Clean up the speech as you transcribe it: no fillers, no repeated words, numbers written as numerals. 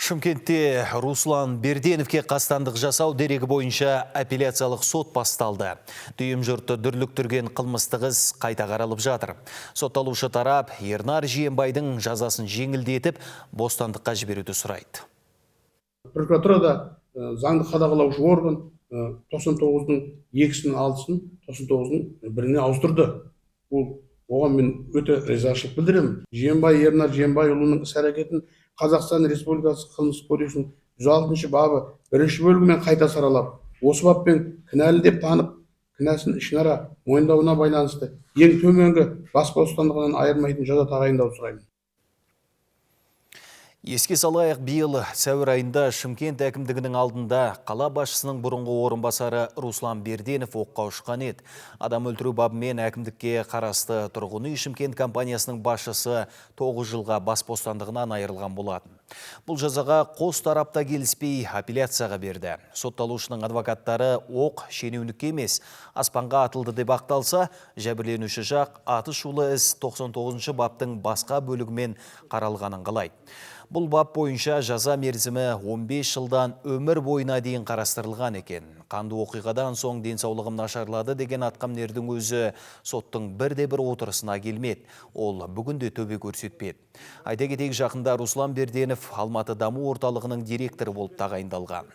Шымкентте Руслан Берденовке қастандық жасау дерегі бойынша апелляциялық сот басталды. Дүйім жұртты дүрліктірген қылмыстық іс қайта қаралып жатыр. Сотталушы тарап Ернар Жиенбайдың жазасын жеңілдетіп, бостандыққа жіберуді сұрайды. Прокуратурада заңды қадағалаушы орган 99-ның 2-сінің 6-сын 99-ның 1-не ауыстырды. Оған мен өте ризашылық білдіремін. Жиенбай Ернар Жиенбайұлының іс-әрекетін Қазақстан Республикасы қылмыстық кодексінің 106 бабы 1 бөлігімен қайта саралап, осы баппен кінәлі деп танып, кінәсін ішінара мойындауына байланысты ең төменгі бас бостандығынан айырмайтын жаза тағайындауды сұраймын. Еске салайық, биыл сәуір айында Шымкент әкімдігінің алдында қала басшысының бұрынғы орынбасары Руслан Берденов оққа ұшқан еді. Адам өлтіру бабымен әкімдікке қарасты тұрғын үй Шымкент компаниясының басшысы 9 жылға бас бостандығынан айырылған болатын. Бұл жазаға қос тарапта келіспей апелляцияға берді. Сотталушының адвокаттары оқ шенеунікке емес, аспанға атылды деп ақталса, жәбірленуші жақ атышулы іс 99 баптың басқа бөлігімен қаралғанын қалайды. Бұл бап бойынша жаза мерзімі 15 жылдан өмір бойына дейін қарастырылған екен. Қанды оқиғадан соң денсаулығым нашарлады деген атқамінердің өзі соттың бірде-бір отырысына келмеді. Ол бүгінде төбе көрсетпеді. Айта кетейік, жақында Руслан Берденов Алматы даму орталығының директоры болып тағайындалған.